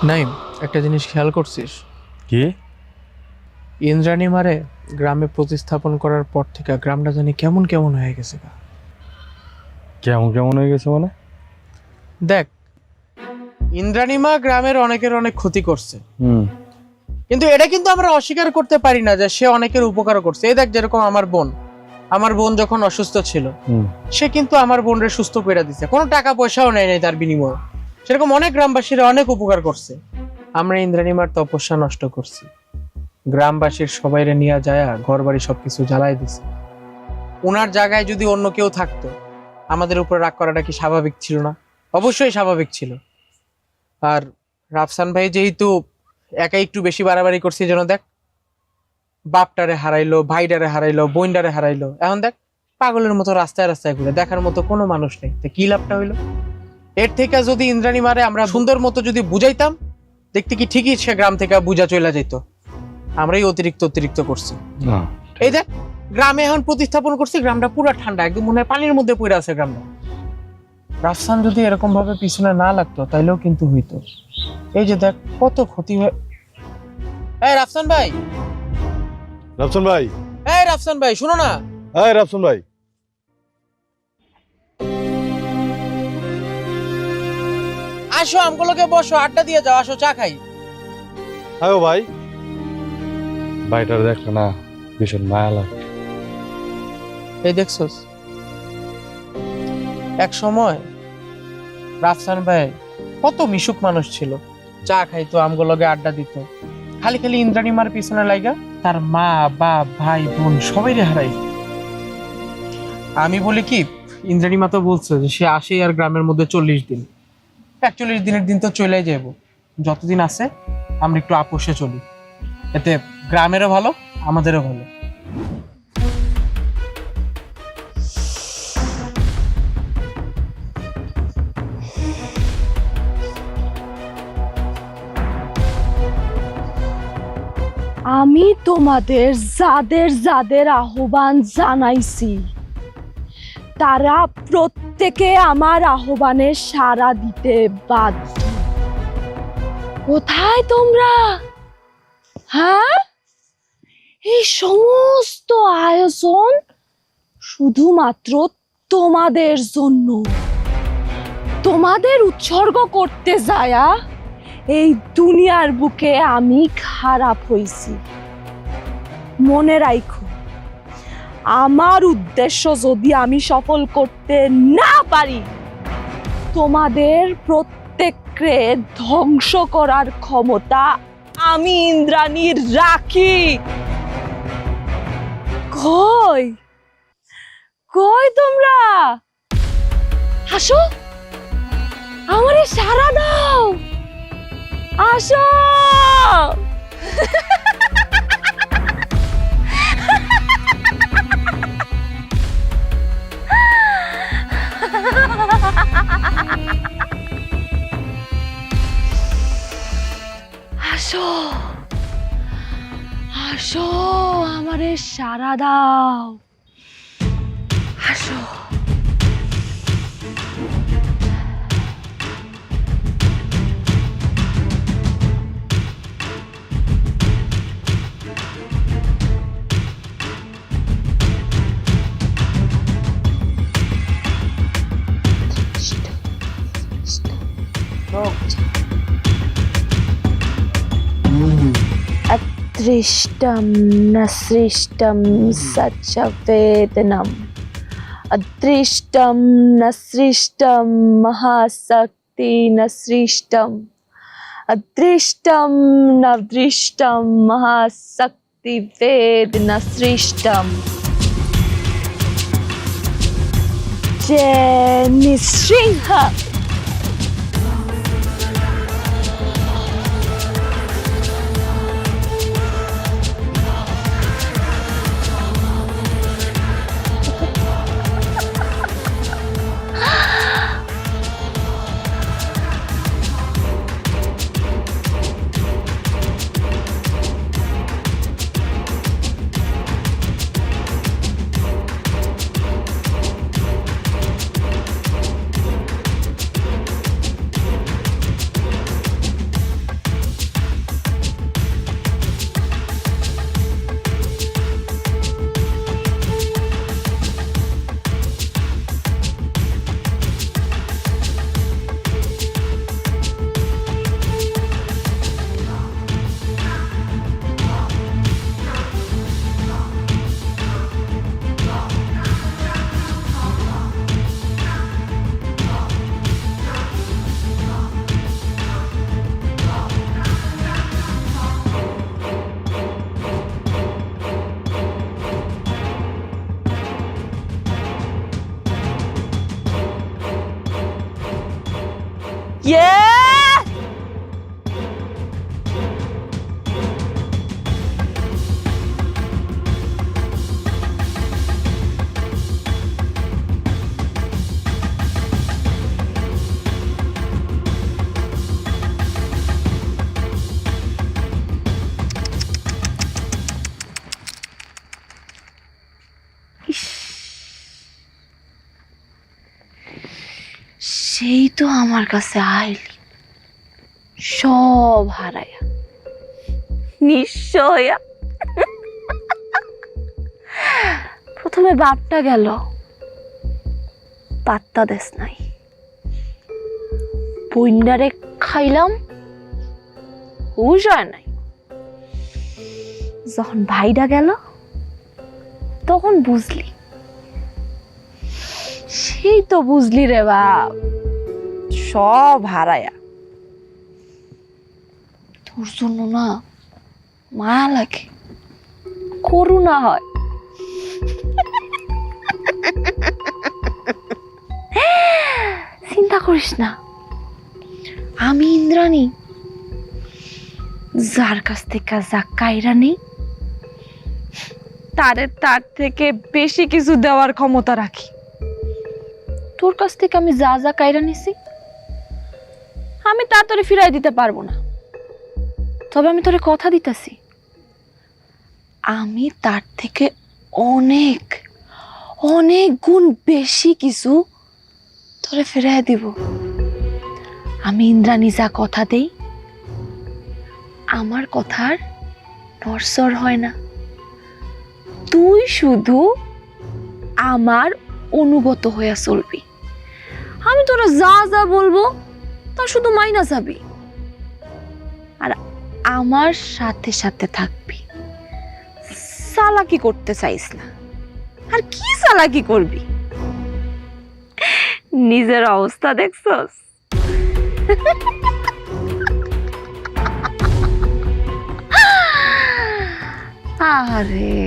নাইম, একটা জিনিস খেয়াল করছিস? কি? ইন্দ্রাণী মারে গ্রামে প্রতিস্থাপন করার পর থেকে গ্রামটা জানি কেমন কেমন হয়ে গেছে গা। কেমন কেমন হয়ে গেছে মানে? দেখ, ইন্দ্রাণী মা গ্রামের অনেকের অনেক ক্ষতি করছে, হুম। কিন্তু এটা কিন্তু আমরা অস্বীকার করতে পারি না যে সে অনেকের উপকার করছে। এই দেখ, যেরকম আমার বোন যখন অসুস্থ ছিল, সে কিন্তু আমার বোনরে সুস্থ করে দিছে, কোনো টাকা পয়সাও নেয় নাই তার বিনিময়ে। সেরকম অনেক গ্রামবাসীরা অনেক উপকার করছে। আমরা ইন্দ্রাণী মার তপস্যা নষ্ট করছি, গ্রামবাসীর সবাইরে নিয়ে যায় ঘর বাড়ি সবকিছু জ্বালাই দিছে। ওনার জায়গায় যদি অন্য কেউ থাকতো, আমাদের উপর রাগ করাটা কি স্বাভাবিক ছিল না? অবশ্যই স্বাভাবিক ছিল। আর রাফসান ভাই যেহেতু একাই একটু বেশি বাড়াবাড়ি করছে, যেন দেখ বাপটারে হারাইলো, ভাইটারে হারাইলো, বোনটারে হারাইলো। এখন দেখ পাগলের মতো রাস্তায় রাস্তায় ঘুরে, দেখার মতো কোনো মানুষ নেই। তো কি লাভটা হইলো? এর থেকে যদি ইন্দ্রাণী মারে আমরা সুন্দর মতো যদি বুঝাইতাম, দেখতে কি ঠিকই সে গ্রাম থেকে বুঝা চলে যেত। আমরাই অতিরিক্ত করছি। এই দেখ, গ্রামে এখন প্রতিস্থাপন করছি, গ্রামটা পুরো ঠান্ডা, একদম মনে হয় পানির মধ্যে পড়ে আছে গ্রামটা। রাফসান যদি এরকম ভাবে পিছনে না লাগতো তাইলেও কিন্তু হইতো। এই যে দেখ কত ক্ষতি হয়। এই রাফসান ভাই, রাফসান ভাই, এই রাফসান ভাই, শুনো না। এই রাফসান ভাই, আসো, আমগুলোকে বসো, আড্ডা দিয়ে যাও, আসো চা খাই। হ্যাঁ ভাই। ভাইটার দেখলে না ভীষণ মায়া লাগে। এই দেখছস, এক সময় রাফসান ভাই কত মিশুক মানুষ ছিল, চা খাইতো, আমগুলোকে আড্ডা দিত। খালি খালি ইন্দ্রাণী মার পিছনে লাগা তার মা বাপ ভাই বোন সবাই হারাই। আমি বলি কি, ইন্দ্রাণী মা তো বলছে যে সে আসে আর গ্রামের মধ্যে 40 দিন। 41 দিনের দিন তো চলে যাব, যতদিন আছে আমরা একটু আপোষে চলি, এতে গ্রামেরও ভালো আমাদেরও ভালো। আমি তোমাদের যাদের যাদের আহ্বান জানাইছি, তারা প্রত্যেকে আমার আহ্বানে সাড়া দিতে বাধ্য। কোথায় তোমরা? হ্যাঁ, এই সমস্ত আয়োজন শুধুমাত্র তোমাদের জন্য। তোমাদের উৎসর্গ করতে যায়া এই দুনিয়ার বুকে আমি খারাপ হইছি। মনে রাখো, আমার উদ্দেশ্য যদি আমি সফল করতে না পারি, তোমাদের প্রত্যেককে ধ্বংস করার ক্ষমতা আমি ইন্দ্রাণীর রাখি। কই কই তোমরা? আসো, আমারে সাড়া দাও, আসো। আসো আসো, আমারে সাড়া দাও, আসো। अदृष्टं न सृष्टं सच वेदनम्, अदृष्टं न सृष्टं महाशक्ति न सृष्टं, अदृष्टं न दृष्टं महाशक्ति वेद न सृष्टं। जय नृसिंह। ইয়ে সেই তো আমার কাছে আইলি সব হারায়া নিঃস্ব হইয়া। প্রথমে বাপটা গেল, পাত্তা দেশ নাই। বইন্ডারে খাইলাম, হুশ হয় নাই। যখন ভাইটা গেল তখন বুঝলি। সেই তো বুঝলি রে বাপ, সব হারায়া। তোর জন্য না মায়া লাগে, করুণা হয়। চিন্তা করিস না, আমি ইন্দ্রাণী, যার কাছ থেকে যা কাইরা নেই তার থেকে বেশি কিছু দেওয়ার ক্ষমতা রাখি। তোর কাছ থেকে আমি যা যা কাইরা নিছি আমি তা তোরে ফিরাই দিতে পারবো না, তবে আমি তোরে কথা দিতেছি আমি তার থেকে অনেক অনেক গুণ বেশি কিছু তোরে ফিরাই দিব। আমি ইন্দ্রাণী যা কথা দেই আমার কথার নড়চড় হয় না। তুই শুধু আমার অনুগত হয়ে চলবি। আমি তোরা যা যা বলবো তা শুধু মাইনা যাবি, আর আমার সাথে সাথে থাকবি। চালাকি করতে চাইস না। আর কি চালাকি করবি? নিজের অবস্থা দেখছস? আরে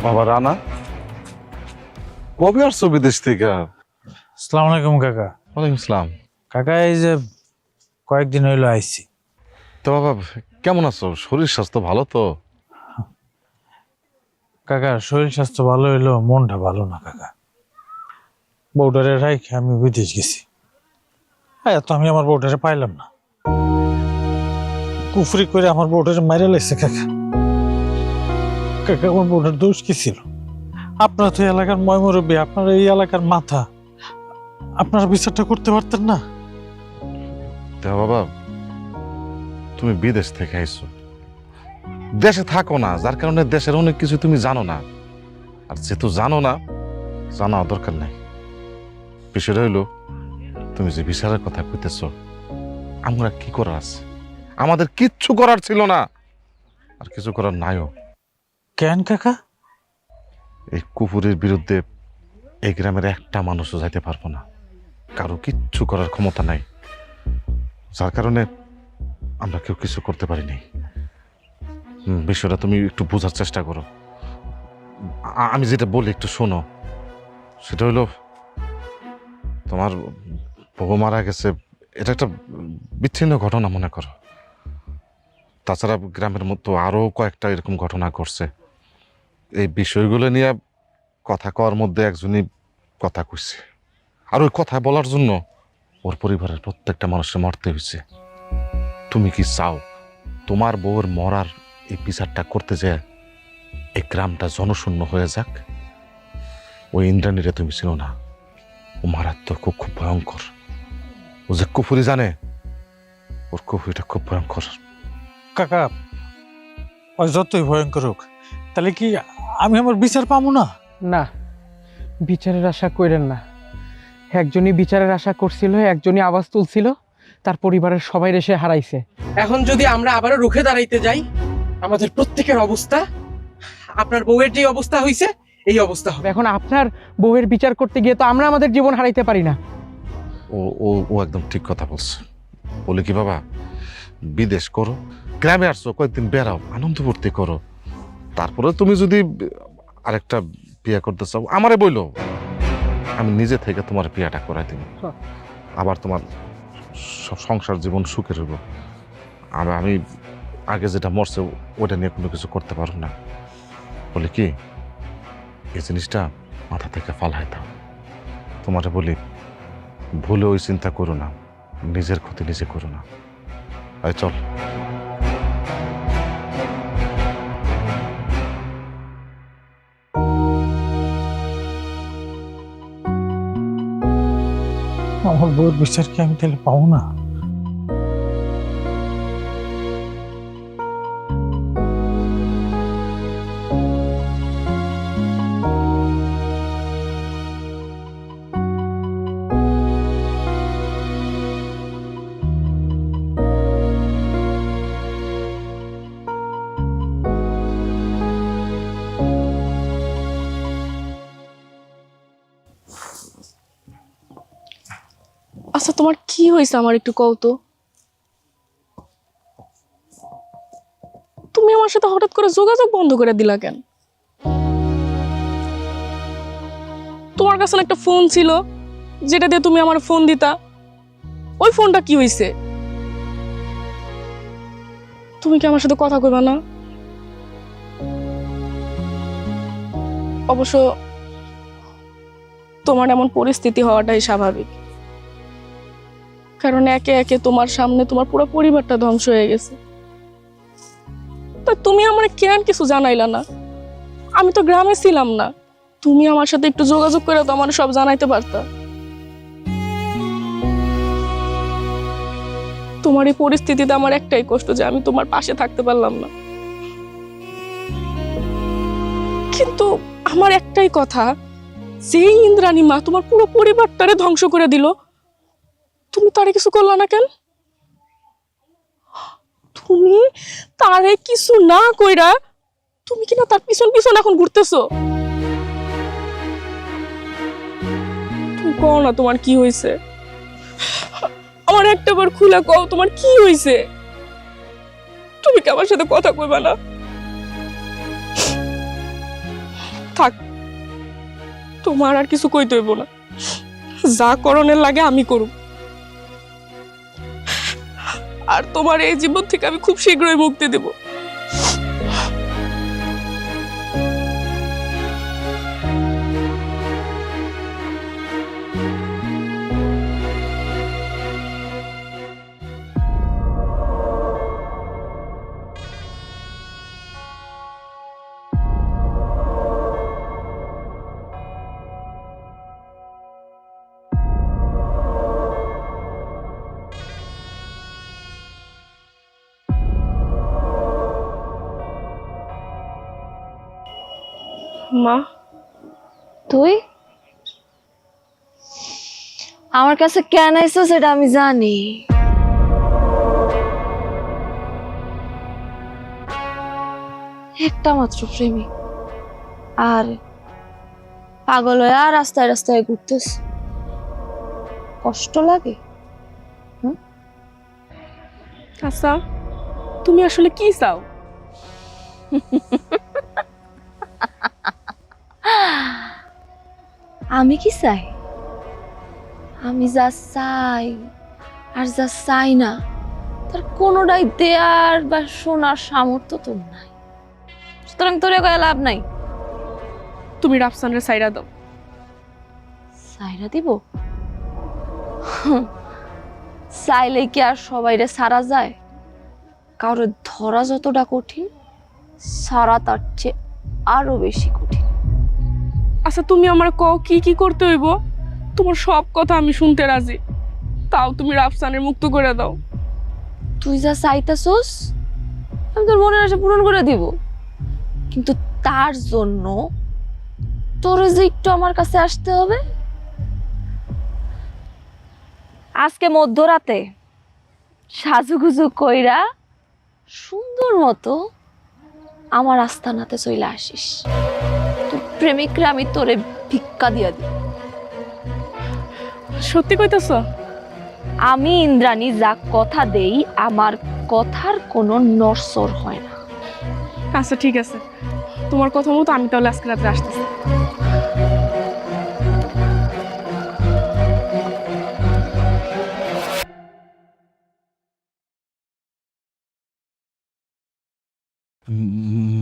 বাবা রানা, কবে আসছো বিদেশ থেকে? আসসালামু আলাইকুম কাকা। ওয়ালাইকুম আসসালাম। কাকা এই যে কয়েকদিন হইলো আইছি। তো বাবা কেমন আছো? শরীর স্বাস্থ্য ভালো তো? কাকা শরীর স্বাস্থ্য ভালো হইলো, মনটা ভালো না কাকা। বউটারে রাইখে আমি বিদেশ গেছি, তো আমি আমার বউটারে পাইলাম না। কুফরি করে আমার বউটারে মাইরা লাগছে কাকা। কাকা আমার বউটার দোষ কি ছিল? আপনারা তো এলাকার ময়মুরব্বী, আপনারা এই এলাকার মাথা, আপনারা বিচারটা করতে পারতেন না? দেখো বাবা, তুমি বিদেশ থেকে আইছো, দেশে থাকো না, যার কারণে দেশের অনেক কিছু তুমি জানো না। আর যেহেতু জানো না, জানা দরকার নাই। বিষয়টা হইলো, তুমি যে বিচারের কথা কইতেছ, আমরা কি করার আছে? আমাদের কিচ্ছু করার ছিল না, আর কিছু করার নাইও। কেন কাকা? এই কুকুরের বিরুদ্ধে এই গ্রামের একটা মানুষও যাইতে পারবো না, কারো কিচ্ছু করার ক্ষমতা নাই, যার কারণে আমরা কেউ কিছু করতে পারিনি। বিষয়টা তুমি একটু বোঝার চেষ্টা করো। আমি যেটা বলি একটু শোনো। সেটা হলো, তোমার বউ মারা গেছে, এটা একটা বিচ্ছিন্ন ঘটনা মনে করো। তাছাড়া গ্রামের মতো আরো কয়েকটা এরকম ঘটনা ঘটছে। এই বিষয়গুলো নিয়ে কথা কওয়ার মধ্যে একজনই কথা কইছে, আর ওই কথা বলার জন্য ওর পরিবারের প্রত্যেকটা মানুষের মরতে হয়েছে। তুমি কি চাও তোমার বউর মরার এই বিচারটা করতে যায় এই গ্রামটা জনশূন্য হয়ে যাক? ওই ইন্দ্রাণীরে তুমি চিনো না, ও মারাত্মক, খুব ভয়ঙ্কর। ও যে কুফুরি জানে, ওর কুফুরিটা খুব ভয়ঙ্কর। কাকা ওই যতই ভয়ঙ্কর হোক, তাহলে কি আমি আমার বিচার পাবো না? না, বিচারের আশা কইরেন না। একজনই বিচারের আশা করছিল, একজনই আওয়াজ তুলছিল, তার পরিবারের সবাই এসে হারাইছে। এখন যদি আমরা আবারও রুখে দাঁড়াইতে যাই, আমাদের প্রত্যেকের অবস্থা আপনার বউয়ের যে অবস্থা হইছে এই অবস্থা হবে। এখন আপনার বউয়ের বিচার করতে গিয়ে তো আমরা আমাদের জীবন হারাইতে পারি না। ও ও ও একদম ঠিক কথা বলছে। বলে কি বাবা, বিদেশ করো, গ্রামে আসছো কয়েকদিন বেড়াও, আনন্দ ফুর্তি করো, তারপরে তুমি যদি আরেকটা বিয়ে করতে চাও আমারে বইলো, আমি নিজে থেকে তোমার বিয়েটা করাই দিব। আবার তোমার সংসার জীবন সুখের হইব। আমি আগে যেটা মরছে ওটা নিয়ে কোনো কিছু করতে পারবো না। বলে কি, এই জিনিসটা মাথা থেকে ফালাই দাও। তোমারে বলি, ভুলে ওই চিন্তা করো না, নিজের ক্ষতি নিজে করো না। আয় চল। আমার বউয়ের বিচার কি আমি তাহলে পাবো না? আচ্ছা তোমার কি হয়েছে আমার একটু কও তো। তুমি আমার সাথে হঠাৎ করে যোগাযোগ বন্ধ করে দিলা কেন? তোমার কাছে না একটা ফোন ছিল যেটা দিয়ে তুমি আমার ফোন দিতা, ওই ফোনটা কি হয়েছে? তুমি কি আমার সাথে কথা কইবা না? অবশ্য তোমার এমন পরিস্থিতি হওয়াটাই স্বাভাবিক, কারণ একে একে তোমার সামনে তোমার পুরো পরিবারটা ধ্বংস হয়ে গেছে। তা তুমি আমার কেন কিছু জানাইলা না? আমি তো গ্রামে ছিলাম না, তুমি আমার সাথে একটু যোগাযোগ করে তো আমার সব জানাইতে পারতা। তোমার এই পরিস্থিতিতে আমার একটাই কষ্ট যে আমি তোমার পাশে থাকতে পারলাম না। কিন্তু আমার একটাই কথা, যে ইন্দ্রাণী মা তোমার পুরো পরিবারটারে ধ্বংস করে দিল, তুমি তারে কিছু করলা না কেন? তুমি তারে কিছু না কইরা তুমি কিনা তার পিছন পিছন এখন ঘুরতেছো। তুমি কও না তোমার কি হয়েছে, আমার একটাবার খুলে কও তোমার কি হয়েছে। তুমি কি আমার সাথে কথা কইবা না? থাক, তোমার আর কিছু কইতে হইব না, যা করণের লাগে আমি করব। আর তোমার এই জীবন থেকে আমি খুব শীঘ্রই মুক্তি দেব। মা, তুই আমার কাছে কেন আইছো সেটা আমি জানি। একটা মাত্র প্রেমিক আর পাগল হয়ে আর রাস্তায় রাস্তায় ঘুরতেছ, কষ্ট লাগে? আচ্ছা তুমি আসলে কি চাও? আমি কি চাই? আমি যা চাই আর যা চাই না তার কোনোটাই দেয়ার বা শোনার সামর্থ্য তোর নাই, সুতরাং তোর কয়ে লাভ নাই। তুমি রাফসানের সাইরা দাও। সাইরা দিব? চাইলে কি আর সবাইরে সারা যায়? কারো ধরা যতটা কঠিন, সারা তার চেয়ে আরো বেশি কঠিন। আচ্ছা তুমি আমার কও কি কি করতে হইব? তোমার সব কথা আমি শুনতে রাজি, তাও তুমি রাফসানের মুক্ত করে দাও। তুই যা চাইতাছস আমি তোর মনের আশা পূরণ করে দিব, কিন্তু তার জন্য তোরে যে একটু আমার কাছে আসতে হবে। আজকে মধ্যরাতে সাজুগুজু কইরা সুন্দর মতো আমার আস্তানাতে চলে আসিস। তোর প্রেমিকরা আমি তোরে ভিক্ষা দিয়া দিই। সত্যি কইতেছ? আমি ইন্দ্রাণী যা কথা দেই, আমার কথার কোনো নড়চড় হয় না। আচ্ছা ঠিক আছে, তোমার কথা মতো আমি তাহলে আজকে রাত্রে আসতেছি।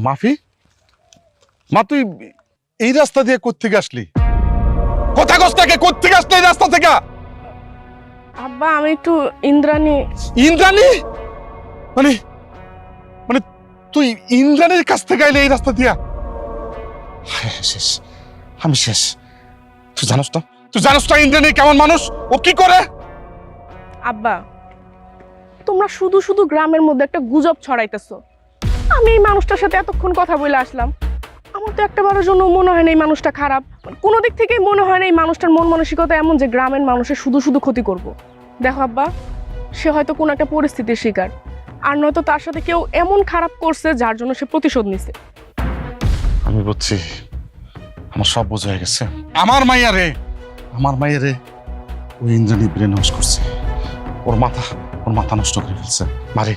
মাফি, মা তুই এই রাস্তা দিয়ে কোত্থেকে আসলি? কথা কষ্টাকে কোত্থেকে আসলি এই রাস্তা থেকে? আব্বা আমি একটু ইন্দ্রাণী। ইন্দ্রাণী? মানে মানে তুই ইন্দ্রাণীর কাছ থেকে আইলে এই রাস্তা দিয়া? শেষ, আমি শেষ। তুই জানোস না, তুই জানোস না ইন্দ্রাণী কেমন মানুষ, ও কি করে? আব্বা তোমরা শুধু শুধু গ্রামের মধ্যে একটা গুজব ছড়াইতেছো। আমি এই মানুষটার সাথে এতক্ষণ কথা বলে আসলাম, আমার তো একটাবারের জন্য মনে হয় না এই মানুষটা খারাপ। কোনো দিক থেকে মনে হয় না এই মানুষটার মন মানসিকতা এমন যে গ্রামের মানুষের শুধু শুধু ক্ষতি করব। দেখো আব্বা, সে হয়তো কোনো একটা পরিস্থিতির শিকার, আর নয়তো তার সাথে কেউ এমন খারাপ করছে যার জন্য সে প্রতিশোধ নিছে। আমি বুঝছি, আমার সব বোঝা হয়ে গেছে। আমার মাইয়ারে ওই ইন্দ্রাণী ব্রেন ওয়াশ করছে, ওর মাথা নষ্ট করে ফেলছে। মারে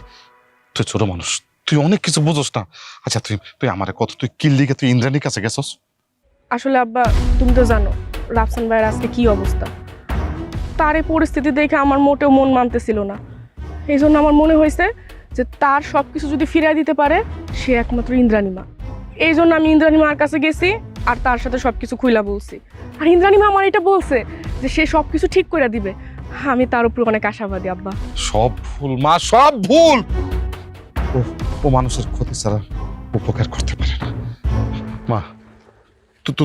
তুই ছোট মানুষ, তুই অনেক কিছু বুঝোস না। আচ্ছা তুই আমারে কত, তুই কিল্লিকে তুই ইন্দ্রাণীর কাছে গেছস? আসলে আব্বা তুমি তো জানো রাফসান ভাইয়ের আজকে কি অবস্থা। তার এই পরিস্থিতি দেখে আমার মোটেও মন মানতেছিল না। এই জন্য আমার মনে হয়েছে যে তার সব কিছু যদি ফিরিয়ে দিতে পারে সে একমাত্র ইন্দ্রাণী মা। এই জন্য আমি ইন্দ্রাণী মার কাছে গেছি আর তার সাথে সব কিছু খুইলা বলছি। আর ইন্দ্রাণী মা আমার এটা বলছে যে সে সব কিছু ঠিক করে দিবে। আমি তার উপর অনেক আশাবাদী আব্বা। সব ভুল মা, সব ভুল। ও মানুষের ক্ষতি ছাড়া উপকার করতে পারে না। মা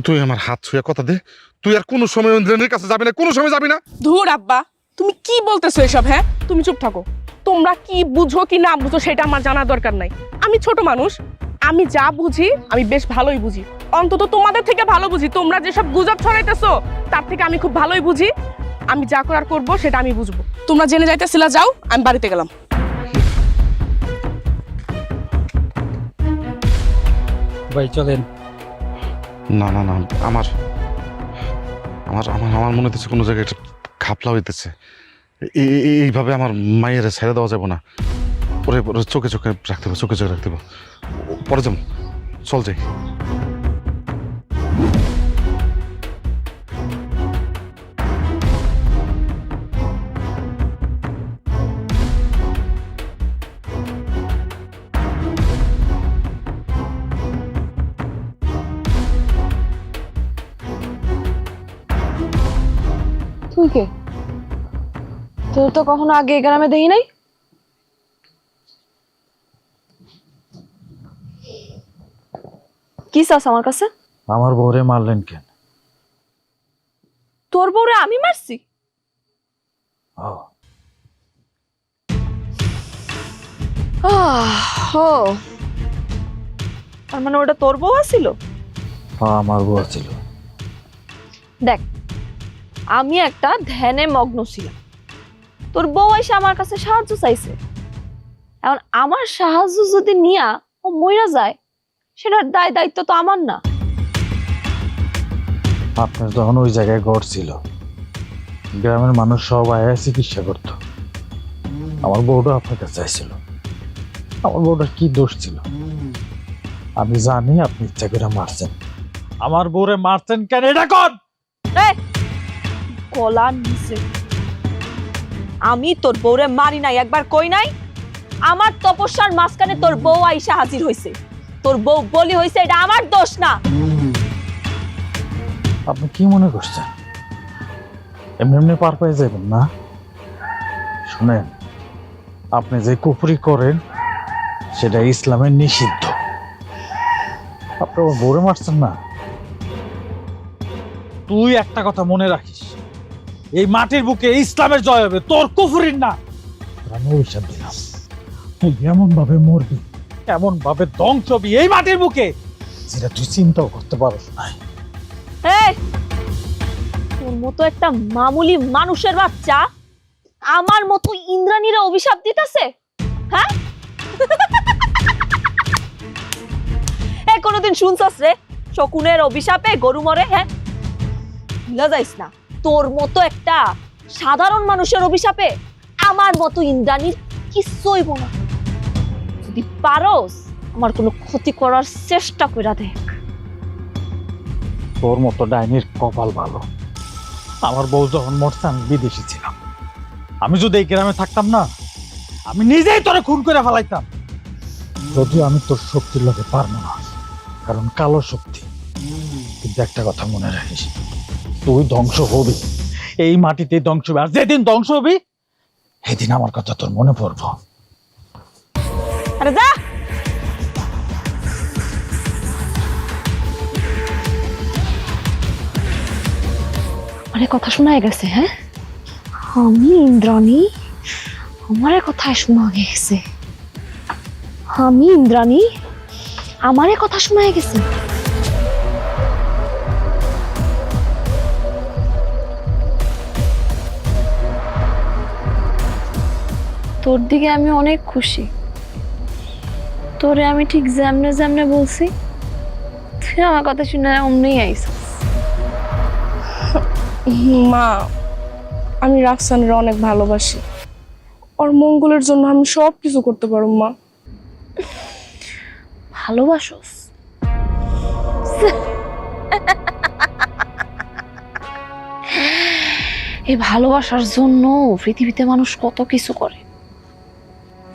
তুই আমার হাত ছুঁয়ে কথা দে, তুই আর কোনো সময় ইন্দ্রাণীর কাছে যাবি না, কোনো সময় যাবি না। ধুর আব্বা, তুমি কি বলতেছো এসব? হ্যাঁ তুমি চুপ থাকো। তোমরা কি বুঝো কি না বুঝো সেটা আমার জানার দরকার নাই। আমি ছোট মানুষ, আমি যা বুঝি আমি বেশ ভালোই বুঝি। অন্তত তোমাদের থেকে ভালো বুঝি। তোমরা যেসব গুজব ছড়াইতেছো তার থেকে আমি খুব ভালোই বুঝি। আমি যা করার করবো সেটা আমি বুঝবো। তোমরা জেনে যাইতেছিলা, যাও, আমি বাড়িতে গেলাম। ভাই চলেন। না না না, আমার আমার আমার আমার মনে হচ্ছে কোনো জায়গায় একটা ঘাপলা হইতেছে। এইভাবে আমার মায়ের ছেড়ে দেওয়া যাবে না। ওরে চোখে চোখে রাখতে হবে, চোখে চোখে রাখতে হবে। পরে যাম, চল যাই। তুই কে? তোর তো কখনো আগে এই গ্রামে দেখি নাই। কি চাস আমার কাছে? আমার বউরে মারলেন কেন? তোর বউরে আমি মারছি? ও তার মানে ওটা তোর বউ ছিল? আমার বউ ছিল। দেখ, আমি একটা ধ্যানে মগ্ন ছিলাম, তোর বউ এসে আমার কাছে সাহায্য চাইছে। এখন আমার সাহায্য যদি নিয়া ও মইরা যায়, সেটার দায় দায়িত্ব তো আমার না। আপনার যখন ওই জায়গায় ঘর ছিল, গ্রামের মানুষ সব আয়া চিকিৎসা করত। আমার বউটা আপনার কাছে চাইছিল। আমার বউটার কি দোষ ছিল? আমি জানি আপনি ইচ্ছা করে মারছেন। আমার বউরে মারছেন কেন এটা কর। গলার নিচে আমি তোর বউরে মারি নাই, একবার কই নাই? আমার তপস্যার মাঝখানে তোর বউ আইসা হাজির হইছে। তোর বউ বলি হইছে, এটা আমার দোষ না। আপনি কি মনে করছেন এমনি এমনি পার পেয়ে যাবেন না? শুনেন, আপনি যে কুফরি করেন সেটা ইসলামের নিষিদ্ধ। আপনি ওর বউরে মারছেন না। তুই একটা কথা মনে রাখিস, এই মাটির বুকে ইসলামের জয় হবে, তোর কুফরির না। আমি অভিশাপ দিলাম, তুই এমন ভাবে মরবি, এমন ভাবে ধ্বংস হবি এই মাটির বুকে, যেটা তুই চিন্তাও করতে পারস না। তোর মতো একটা মামুলি মানুষের বাচ্চা আমার মতো ইন্দ্রাণীরা অভিশাপ দিতেছে, হ্যাঁ? কোনোদিন শুনছস রে শকুনের অভিশাপে গরু মরে? হ্যাঁ, ভুলা যাইস না, তোর মতো একটা সাধারণ মানুষের অভিশাপে আমার মতো ইন্দ্রাণীর কিচ্ছু হইব না। যদি পারস আমার কোনো ক্ষতি করার চেষ্টা কইরা দেখ। তোর মতো ডাইনির কপাল ভালো। আমার বউ যখন মরছে আমি বিদেশি ছিলাম। আমি যদি এই গ্রামে থাকতাম না, আমি নিজেই তোরে খুন করে ফেলাইতাম। যদিও আমি তোর শক্তির লোকে পারবো না, কারণ কালো শক্তি। কিন্তু একটা কথা মনে রাখিস, তুই ধ্বংস হবি, এই মাটিতে ধ্বংস হবে। আর যেদিন ধ্বংস হবি সেদিন আমার কথা তোর মনে পড়বো। আরে যা। আরে কথা শোনায় গেছে, হ্যাঁ? আমি ইন্দ্রাণী, আমারে কথায় শোনা গেছে। আমি ইন্দ্রাণী, আমারে কথা শোনায় গেছে। তোর দিকে আমি অনেক খুশি। তোরে আমি ঠিক যেমনে যেমনে বলছি তুই আমার কথা শুনে অমনি আইছিস। মা, আমি রাফসানের অনেক ভালোবাসি। ওর মঙ্গলের জন্য আমি সব কিছু করতে পারবো মা। ভালোবাসোস? এই ভালোবাসার জন্য পৃথিবীতে মানুষ কত কিছু করে।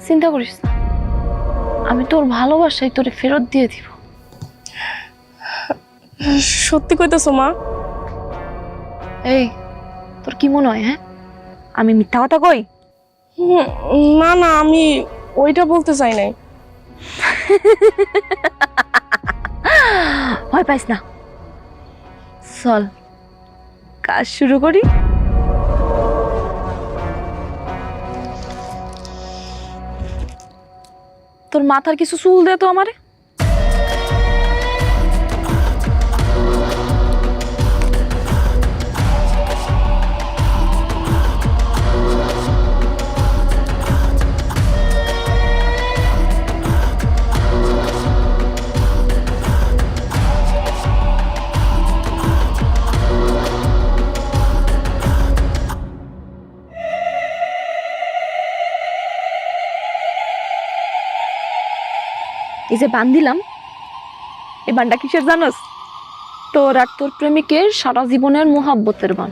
চিন্তা করিস না, আমি তোর ভালোবাসাই তোরে ফেরত দিয়ে দিব। সত্যি কইতেছো মা? এই, তোর কি মনে হয়, হ্যাঁ আমি মিথ্যা কথা কই? না না, আমি ওইটা বলতে চাই নাই। ভয় পাইস না, চল কাজ শুরু করি। তোর মাথার কিছু চুল দে তো আমারে। এই যে বান দিলাম, এই বানটা কিসের জানোস? তোর আর তোর প্রেমিকের সারা জীবনের মোহাব্বতের বান।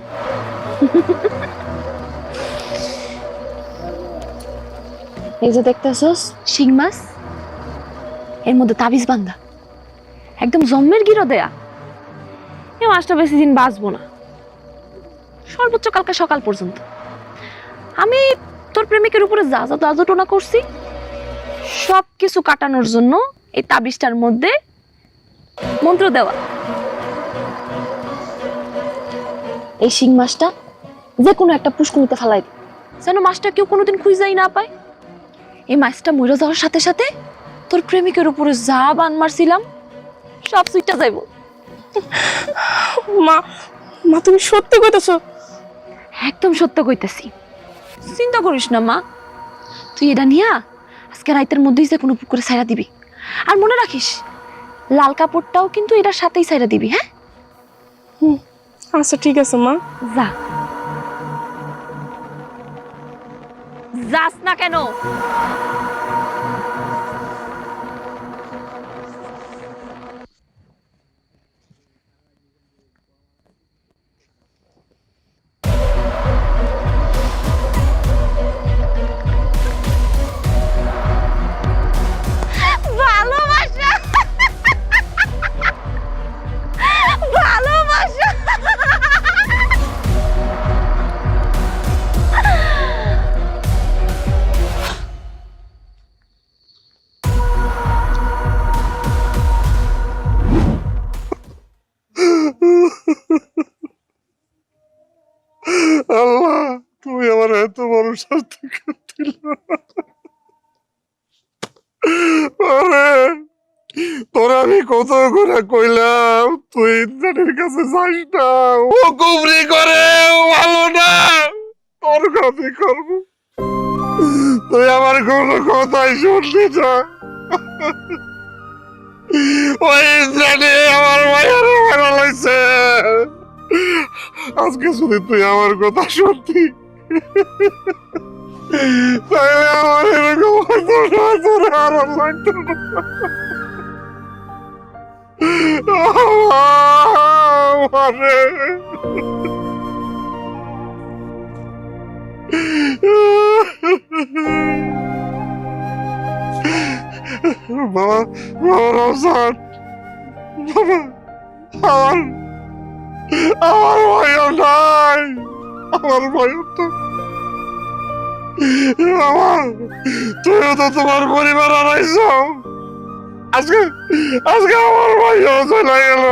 এই যে দেখতেছস শিং মাছ, এর মধ্যে তাবিজ বান্ধা, একদম জম্মের গিরো দেয়া। এই মাছটা বেশি দিন বাঁচবো না, সর্বোচ্চ কালকে সকাল পর্যন্ত। আমি তোর প্রেমিকের উপরে যা যা দাজটোনা করছি সব কিছু কাটানোর জন্য এই তাবিজটার মধ্যে মন্ত্র দেওয়া। এই শিং মাছটা যে কোনো একটা পুষ্কুনিতে ফেলাই দিই, যেন মাছটা কেউ কোনোদিন খুঁজেই না পায়। এই মাছটা মরে যাওয়ার সাথে সাথে তোর প্রেমিকের উপরে যা বান মারছিলাম সব সুইটা যাইব। মা, মা তুমি সত্যি কইতেছো? একদম সত্য কইতেছি, চিন্তা করিস না মা। তুই এটা নিয়া আজকে রাতের মধ্যেই যে কোনো পুকুরে ছাইরা দিবি। আর মনে রাখিস, লাল কাপড়টাও কিন্তু এটার সাথেই ছাইরা দিবি, হ্যাঁ? আচ্ছা ঠিক আছে মা। যা। যাস না কেন? ভালোবাসা, ভালোবাসা। আল্লাহ, তুমি আমার এত বড় শাস্তি দিল। তোরা আমি কত করে কইলাম তুই ইন্দ্রাণীর কাছে যাস না, ও কুবরি করে, ও ভালো না, তোর কাছে করবো, তুই আমার কোনো কথাই শুনলি না। ওই ইন্দ্রাণী আমার মায়ের মারা লাগছে। আজকে যদি তুই আমার কথা শুনতি তাহলে আমার এরকম হতো না, তোর আরাম লাগতো না। আমারে বাবা, বাবা রমজান, বাবা, আমার আমার ভয়ও নাই, আমার ভয়ও তো আমার, তুইও তো তোমার পরিবার হারাইছ, আজকে আজকে আমার ভাইও চলে গেল।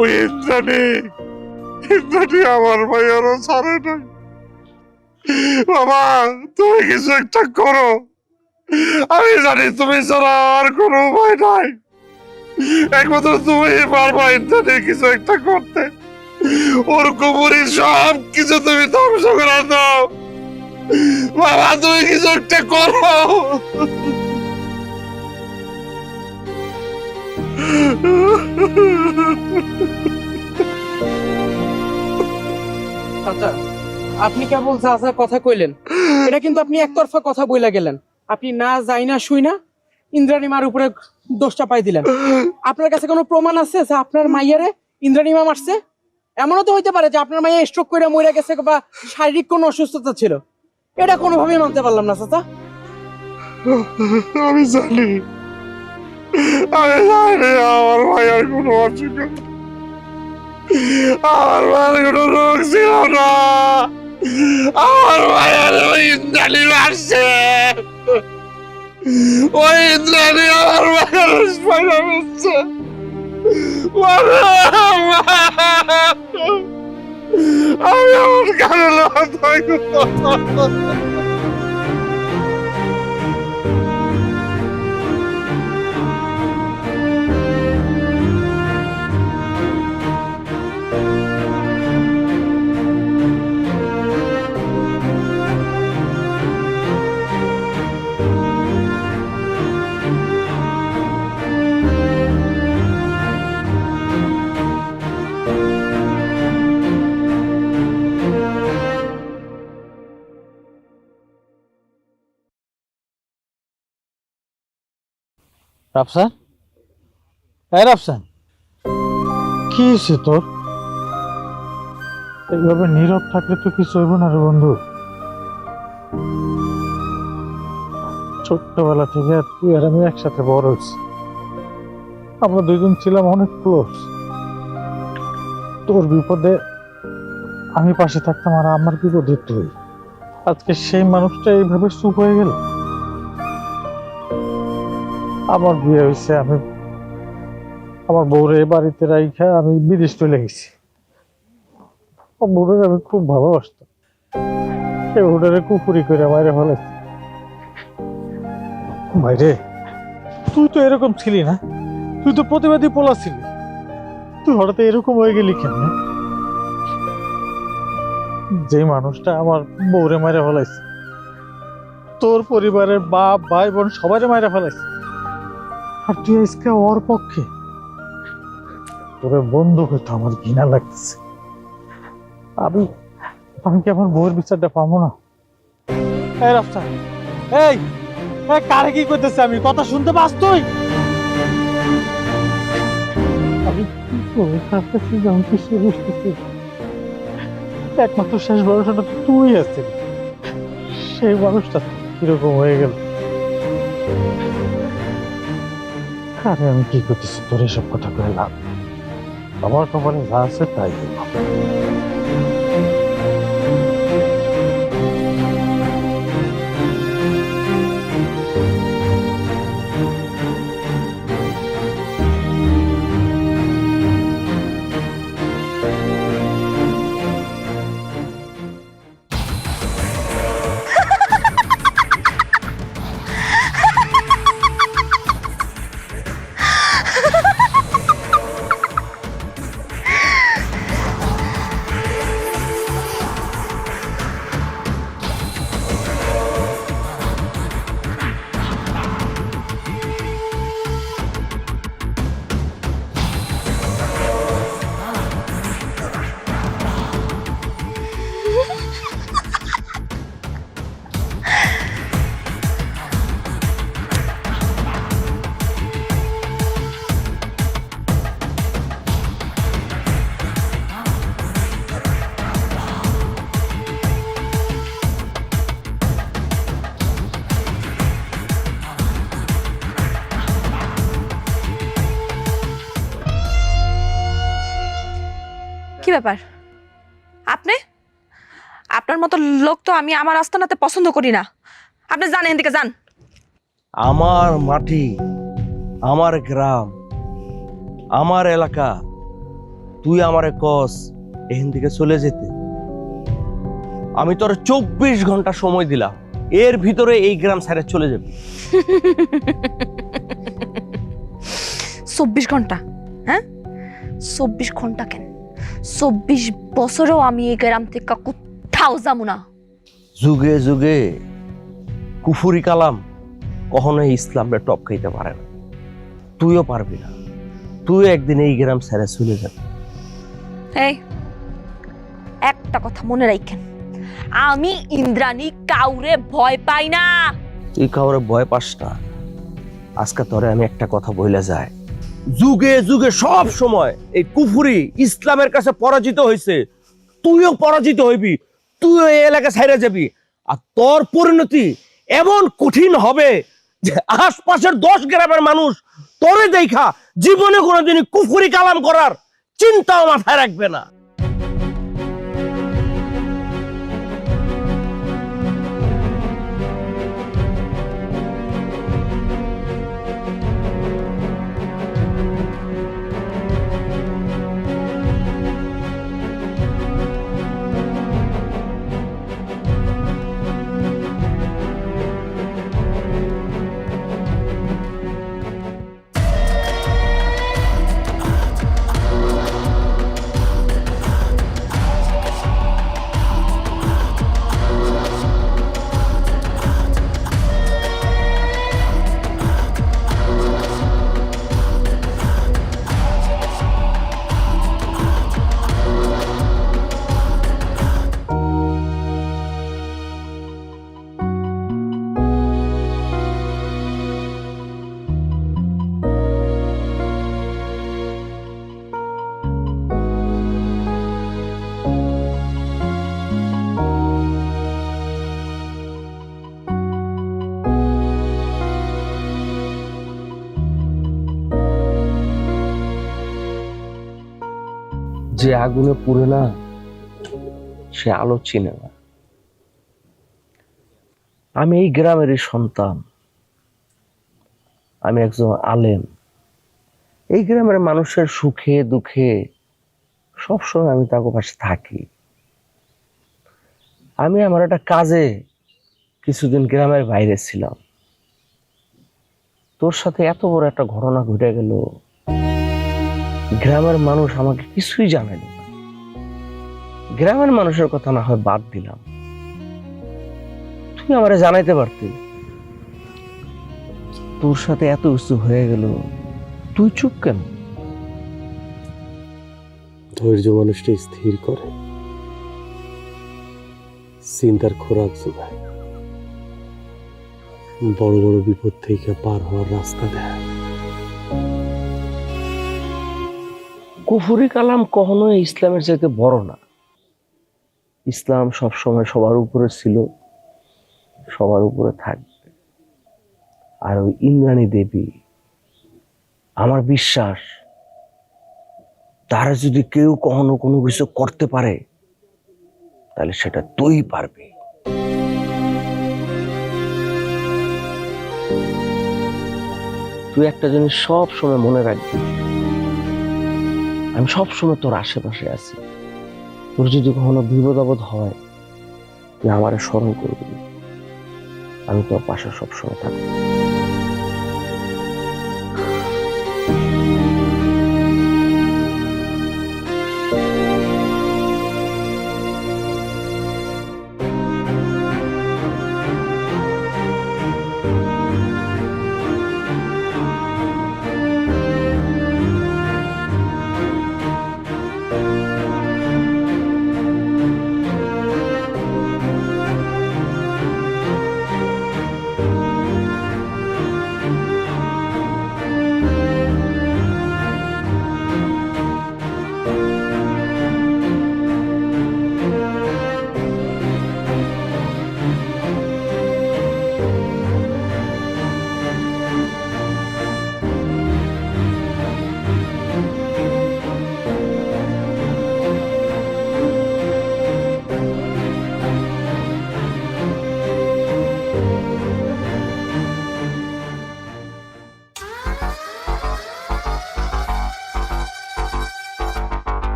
ওই ইন্দ্রাণী, ইন্দ্রাণী আমার ভাইয়েরও ছাড়ে নাই। বাবা তুমি কিছু একটা করো, আমি জানি তুমি ছাড়া আর কোনো উপায় নাই, একমাত্র তুমি পারবা ইন্দ্রাণীর কিছু একটা করতে। ওর কুবুরি সব কিছু তুমি ধ্বংস করে দাও, বাবা তুমি কিছু একটা করো। চাচা, আপনি কেবল যা যা কথা কইলেন এটা কিন্তু আপনি একতরফা কথা বইলা গেলেন। আপনি না যাই না শুই না ইন্দ্রাণী মার উপরে দোষটা পাই দিলেন। আপনার কাছে কোনো প্রমাণ আছে যে আপনার মাইয়ারে ইন্দ্রাণী মা মারছে? এমনও তো হইতে পারে যে আপনার মাইয়া স্ট্রোক করে মরে গেছে বা শারীরিক কোনো অসুস্থতা ছিল। এটা কোনোভাবেই মানতে পারলাম না চাচা। আমি জানি, আমি জানি আমার ভাইয়ের কোনো অসুখ, আমার ভাইয়ের কোনো রোগ ছিল না, আমার ভাইয়ের ওই ইন্দ্রাণী মারছে, ওই ইন্দ্রাণী আমার ভাইয়ের স্পাইনা মারছে। আমি আমার কানে রাফসান, এই রাফসান, কি হয়েছে তোর? এইভাবে নীরব থাকলে তো কিছু হইব না রে বন্ধু। ছোট্টবেলা থেকে তুই আর আমি একসাথে বড় হয়েছি, আমরা দুইজন ছিলাম অনেক ক্লোজ। তোর বিপদে আমি পাশে থাকতাম আর আমার বিপদে তুই। আজকে সেই মানুষটা এইভাবে চুপ হয়ে গেল। আমার বিয়ে হয়েছে, আমি আমার বউরে বাড়িতে রাইখা আমি বিদেশ চলে গেছি। বউরে আমি খুব ভালোবাসতাম, সে বউরে কুপুরি করে বাইরে ফেলেছি। বাইরে তুই তো এরকম ছিলি না, তুই তো প্রতিবাদী পোলা ছিলি, তুই হঠাৎ এরকম হয়ে গেলি কেন? যে মানুষটা আমার বউরে মাইরা ফেলাইছে, তোর পরিবারের বাপ ভাই বোন সবাই মাইরা ফেলাইছে, আর তুই আজকে ওর পক্ষে? তোরে বন্ধু হইতো আমার ঘৃণা লাগতেছে। আমি আমি কি আমার বউয়ের বিচারটা পাবো না? এই রাফসান, এই কারে কি করতেছে? আমি কথা শুনতে পাস তুই? আমি কি করে কাঁদতেছি আমি কিছু বুঝতেছি। একমাত্র শেষ ভরসাটা তুই আছিস, সেই মানুষটা কিরকম হয়ে গেল। আরে আমি কি করতেছি? তোর এসব কথা করে লাভ, আমার কপালে যা আছে তাই হইব। কি ব্যাপার? আপনি আপনার মতো লোক তো আমি আমার আস্তানাতে পছন্দ করি না। আপনি যান, এখান থেকে যান। আমার মাটি, আমার গ্রাম, আমার এলাকা, তুই আমারে কস এখান থেকে চলে যেতে। আমি তোর 24 ঘন্টা সময় দিলাম, এর ভিতরে এই গ্রাম ছেড়ে চলে যাবি। 24 ঘন্টা? হ্যাঁ, 24 ঘন্টা কেন, 24 বছরেও আমি এই গ্রাম থেকে কোথাও যাবো না। যুগে যুগে কুফুরি কালাম কখনোই ইসলামে টপ খাইতে পারে না, তুইও পারবি না। তুই একদিন এই গ্রাম ছেড়ে চলে যাবি। এই একটা কথা মনে রাখেন, আমি ইন্দ্রাণী কাউরে ভয় পাই না। তুই কাউরে ভয় পাস না। আজকে তোরে আমি একটা কথা বইলা যায়, যুগে যুগে সব সময় এই কুফুরি ইসলামের কাছে পরাজিত হয়েছে, তুইও পরাজিত হইবি, তুইও এই এলাকা ছেড়ে যাবি। আর তোর পরিণতি এমন কঠিন হবে যে আশপাশের 10 গ্রামের মানুষ তোরে দেখা জীবনে কোনোদিন কুফুরি কালাম করার চিন্তাও মাথায় রাখবে না। যে আগুনে পুড়ে না সে আলো চিনে না। আমি এই গ্রামেরই সন্তান, আমি একজন আলেম। এই গ্রামের মানুষের সুখে দুঃখে সবসময় আমি তার পাশে থাকি। আমি আমার একটা কাজে কিছুদিন গ্রামের বাইরে ছিলাম, তোর সাথে এত বড় একটা ঘটনা ঘটে গেল, গ্রামের মানুষ আমাকে কিছুই জানাইল না। গ্রামের মানুষের কথা না হয় বাদ দিলাম, তুই আমারে জানাইতে পারতি। তোর সাথে এত কিছু হয়ে গেল, তুই চুপ কেন? ধৈর্য মানুষটা স্থির করে, চিন্তার খোরাক যোগায়, বড় বড় বিপদ থেকে পার হওয়ার রাস্তা দেয়। কুফুরি কালাম কখনোই ইসলামের চাইতে বড় না। ইসলাম সবসময় সবার উপরে ছিল, সবার উপরে থাকবে। আর ওই ইন্দ্রাণী দেবী, আমার বিশ্বাস তারা যদি কেউ কখনো কোনো কিছু করতে পারে তাহলে সেটা তুই পারবি। তুই একটা জিনিস সব সময় মনে রাখবি, আমি সব সময় তোর আশেপাশে আছি। তোর যদি কখনো বিপদ আপদ হয় তুই আমারে স্মরণ করবি, আমি তোর পাশে সবসময় থাকবো।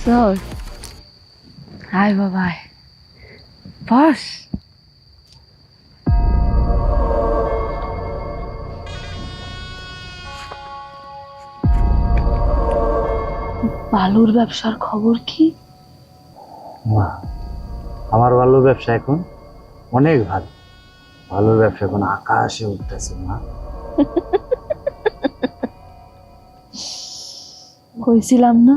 চল আয় বাবা আয়। বস। বালুর ব্যবসার খবর কি? মা, আমার ভালো ব্যবসা এখন অনেক ভালো। ভালোর ব্যবসা এখন আকাশে উঠতেছে মা। কইছিলাম না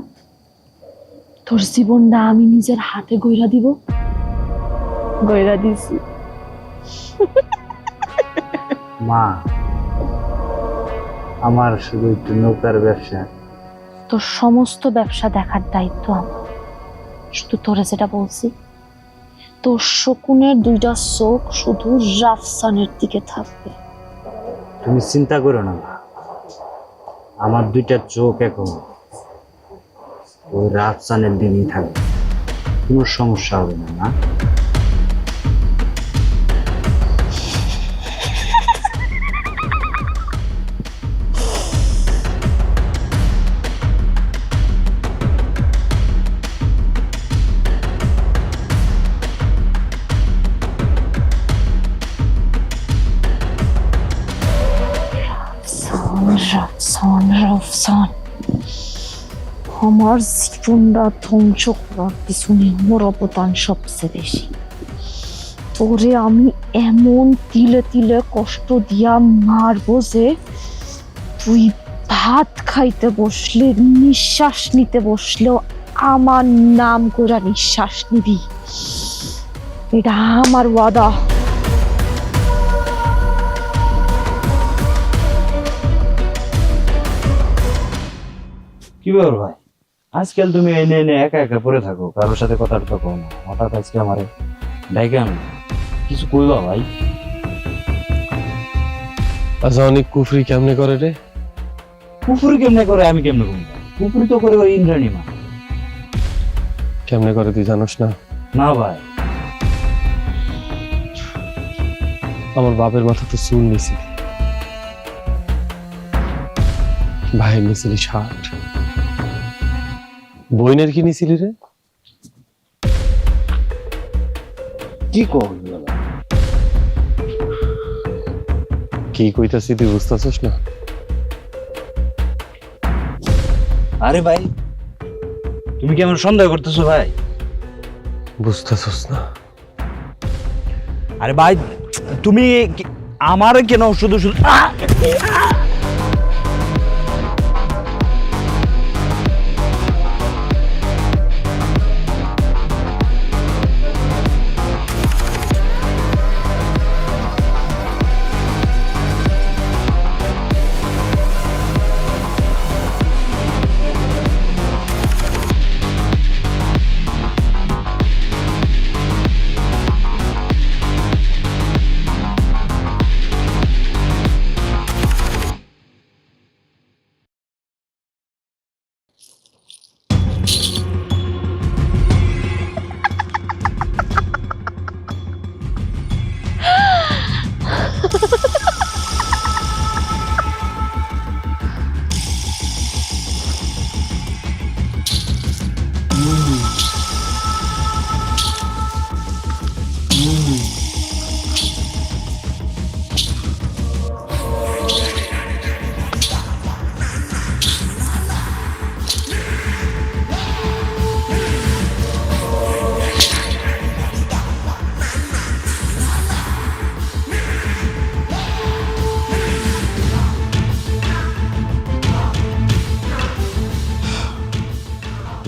তোর জীবনটা আমি নিজের হাতে গইরা দিব, গইরা দিছি। মা, আমার শুধু একটু নৌকার ব্যবসা। তোর সমস্ত ব্যবসা দেখার দায়িত্ব আমার। শুধু তোরে যেটা বলছি, তোর শকুনের দুইটা চোখ শুধু রাফসানের দিকে থাকবে। তুমি চিন্তা করো না মা, আমার দুইটা চোখ এখন ওই রাফসানের দিনই থাকবে, কোনো সমস্যা হবে না না। রাফসান রাফসান আমার জীবনটা ধ্বংস করার পিছনে মোর অবদান সবচেয়ে বেশি। তোরে আমি এমন তিলে তিলে কষ্ট দিয়া মারবো যে তুই ভাত খাইতে বসলে, নিঃশ্বাস নিতে বসলেও আমার নাম করে নিঃশ্বাস নিবি। এটা আমার ওয়াদা। কি ব্যাপার ভাই, আজকাল তুমি এনে এনে একা একা পড়ে থাকো, কারোর সাথে কথা টথা কও না, হঠাৎ আজকে আমারে ডাইকে আনো, কিছু কইবা ভাই? আচ্ছা, অনেক কুফরি কেমনে করে রে? কুকুরি কেমনে করে আমি কেমনে করবো? কুকুরি তো করে ওই ইন্দ্রাণী মা। কেমনে করে তুই জানোস না? না ভাই, আমার বাপের মাথা তো চুল নিছিলি, ভাইয়ের নিছিলি 60, বইনের কি নিছিলি রে? কি কও? কি কইতাছি তুই বুঝতেছিস না? আরে ভাই, তুমি কি আমার সন্দেহ করতেছো ভাই? বুঝতেছিস না? আরে ভাই, তুমি আমার কেন শুধু শুধু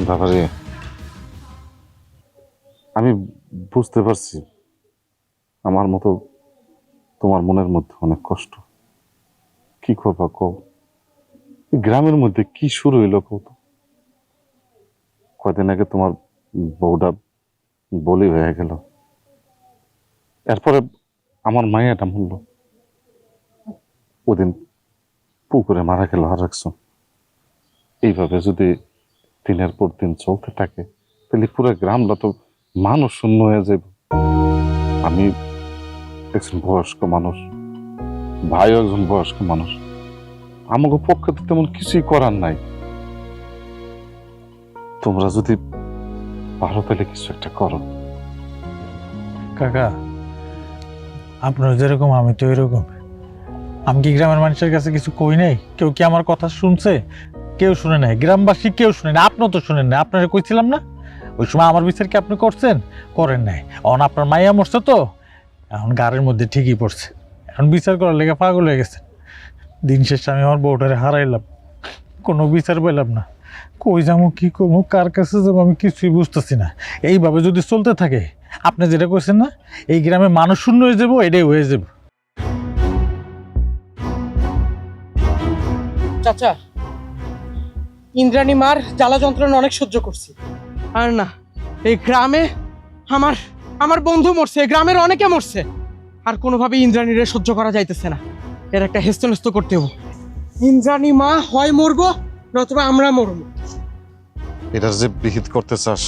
বাবারে, আমি বুঝতে পারছি আমার মতো তোমার মনের মধ্যে অনেক কষ্ট। কি করবা কও? এই গ্রামের মধ্যে কি শুরু হইলো কও তো? কয়দিন আগে তোমার বউটা বলি হয়ে গেল, এরপরে আমার মাইয়াটা মরল, ওদিন পুকুরে মারা গেল আর একজন। এইভাবে যদি দিনের পর দিন চলতে থাকে তাহলে পুরো গ্রামটা তো মানুষ শূন্য হয়ে যাবে। আমি একজন বয়স্ক মানুষ, ভাইও একজন বয়স্ক মানুষ, আমাকে পক্ষে তো তেমন কিছুই করার নাই। তোমরা যদি পারো তাহলে কিছু একটা করো। কাকা আপনার যেরকম আমি তো এরকম। আমি কি গ্রামের মানুষের কাছে কিছু কই নাই? কেউ কি আমার কথা শুনছে? কেউ শুনে নাই, গ্রামবাসী কেউ শুনে না। আপনিও তো শুনেন না, আপনারা কইছিলাম না ওই সময় আমার বিচার কি আপনি করছেন? করেন নাই। এখন আপনার মাইয়া মরছে তো, এখন গাড়ির মধ্যে ঠিকই পড়ছে, এখন বিচার করার লেগে পাগল হয়ে গেছে। দিন শেষে আমি আমার বউটারে হারাইলাম, কোনো বিচার পেলাম না। কই যাবো, কি করবো, কার কাছে যাবো, আমি কিছুই বুঝতেছি না। এইভাবে যদি চলতে থাকে, আপনি যেটা কইছেন না, এই গ্রামে মানুষ শূন্য হয়ে যাবো, এটাই হয়ে যাবো। চাচা, ইন্দ্রাণী মার জ্বালা যন্ত্রণা অনেক সহ্য করছি, আর না এই গ্রামে আমার আমার বন্ধু মরছে, এই গ্রামের অনেকে মরছে, আর কোনোভাবে ইন্দ্রাণীরে সহ্য করা যাইতেছে না। এর একটা হেস্তনেস্ত করতে হবো। ইন্দ্রাণী মা হয় মরবো, নতুবা আমরা মরবো। এটার যে বিহিত করতে চাস,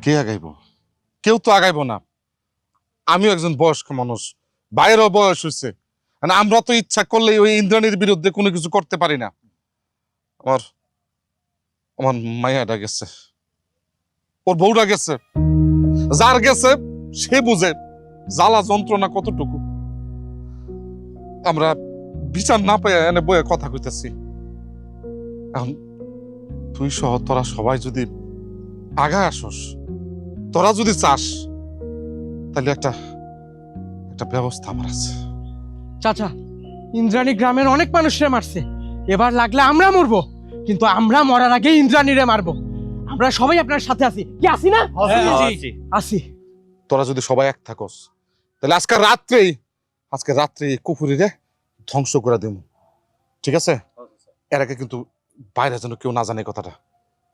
কে আগাইব? কেউ তো আগাইব না। আমিও একজন বয়স্ক মানুষ, বাইরেও বয়স হয়েছে, মানে আমরা তো ইচ্ছা করলে ওই ইন্দ্রাণীর বিরুদ্ধে কোনো কিছু করতে পারি না। আমার আমার মাইয়াটা গেছে, ওর বউটা গেছে, যার গেছে সে বুঝে জ্বালা যন্ত্রণা কতটুকু। আমরা বিচার না পেয়ে এনে বইয়ে কথা কইতেছি। এখন তুই সহ তোরা সবাই যদি আগায় আসস, তোরা যদি চাস, তাহলে একটা ব্যবস্থা আমার আছে। চাচা, ইন্দ্রাণী গ্রামের অনেক মানুষরে মারছে, এবার লাগলে আমরা মরবো, কিন্তু আমরা মরার আগে ইন্দ্রাণীরে মারবো। আমরা সবাই আপনার সাথে আছি, কি আছি না? আছি। তোরা যদি সবাই এক থাকস, তাহলে আজকে রাত্রে কুকুরিরে ধ্বংস করে দেব, ঠিক আছে? এর আগে কিন্তু বাইরে যেন কেউ না জানে কথাটা।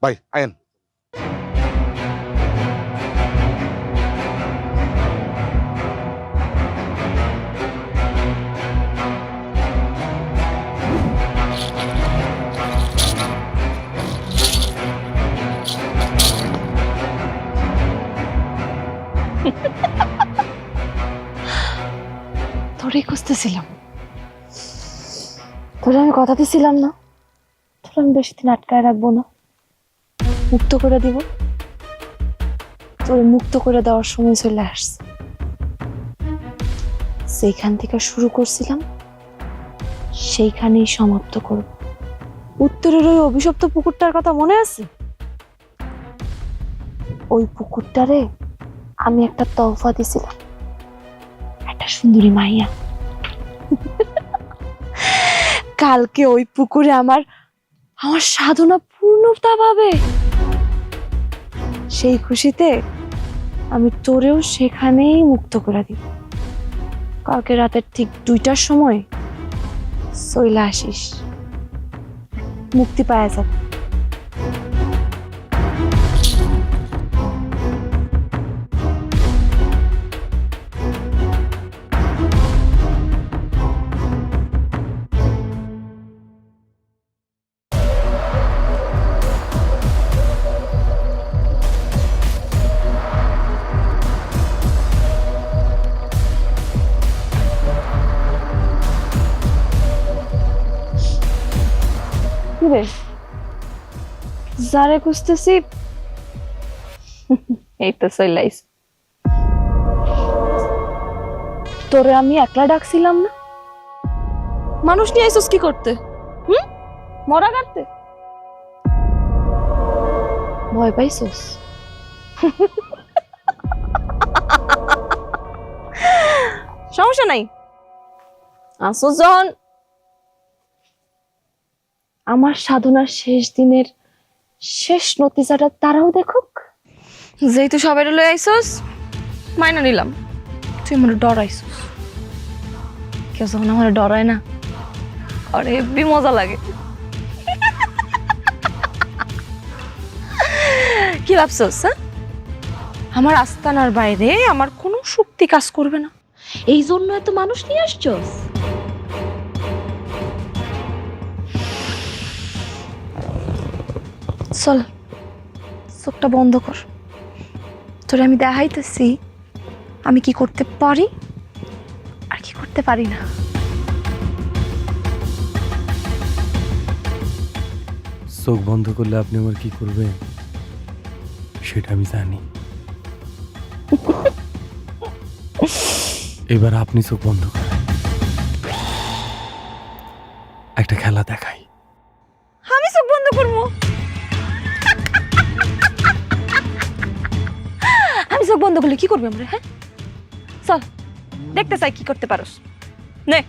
ভাই আয়েন। তোরই খুঁজতেছিলাম, তোরে আমি কথা দিছিলাম না, তোর আমি বেশি দিন আটকায় রাখবো না, মুক্ত করে দিব। তোর মুক্ত করে দেওয়ার সময় চলে আসছে। সেইখান থেকে শুরু করছিলাম, সেইখানেই সমাপ্ত করব। উত্তরের ওই অভিশপ্ত পুকুরটার কথা মনে আছে? ওই পুকুরটারে আমি একটা তওফা দিছিলাম, একটা সুন্দরী মাইয়া। কালকে ওই পুকুরে আমার সাধনা পূর্ণতা পাবে। সেই খুশিতে আমি তোরেও সেখানেই মুক্ত করে দিব। কালকে রাতের ঠিক 2টার সময় চইলা আসিস, মুক্তি পাওয়া যাবে। রে যারে খুঁজতেছি, এই তো চলাইস। তোরে আমি একলা ডাকছিলাম না? মানুষ নিয়ে আইসস কি করতে? মরা কাটতে? ভয় পাইছস? সমস্যা নাই, আসস যখন আমার সাধনার শেষ দিনের শেষ নতিজাটা তারাও দেখুক। যেহেতু সবাই লয়ে আইসস, মাইনা নিলাম। তুই আমার ডরাইছস, কেউ যখন আমার ডরায় না, আরে হেব্বি মজা লাগে। কি ভাবছস? আমার আস্তানার বাইরে আমার কোনো শক্তি কাজ করবে না, এই জন্য এত মানুষ নিয়ে আসছস? চল, চোখটা বন্ধ কর, তোরে আমি দেখাইতেছি আমি কি করতে পারি আর কি করতে পারি না। চোখ বন্ধ করলে আপনি আমার কি করবেন সেটা আমি জানি। এবার আপনি চোখ বন্ধ করেন, একটা খেলা দেখাই। আমি চোখ বন্ধ করবো? আমি চোখ বন্ধ করলে কি করবি আমরা? হ্যাঁ চল দেখতে চাই কি করতে পারোস। নে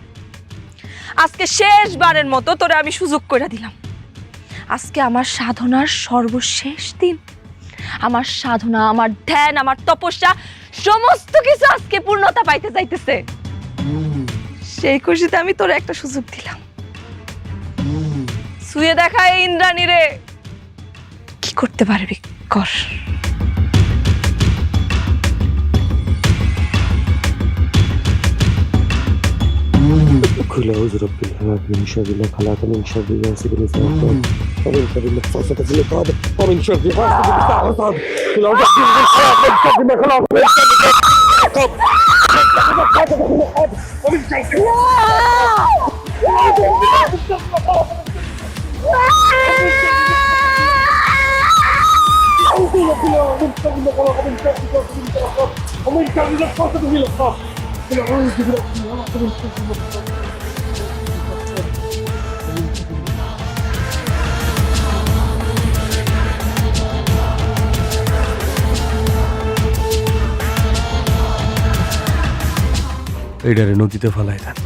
আজকে শেষবারের মতো তোরে আমি সুযোগ করে দিলাম। আজকে আমার সাধনার সর্বশেষ দিন। আমার সাধনা, আমার ধ্যান, আমার তপস্যা সমস্ত কিছু আজকে পূর্ণতা পাইতে যাইতেছে। সেই খুশিতে আমি তোরে একটা সুযোগ দিলাম। শুয়ে দেখা এই ইন্দ্রাণী রে, কি করতে পারবি কর। খুলে হুজুর রব্বিল আলামিন শাবিল্লাহ খালাকান মিন শাররি গাসিকিন ইযা ওয়াকাব ওয়া মিন শাররি নাফাসাতি ফিল উকাদ ওয়া মিন শাররি হাসিদিন ইযা হাসাদ ফিল উকাদ ওয়া মিন শাররি মা খালাক ওয়া মিন শাররি এইটারে নদীতে ফেলাই দেন।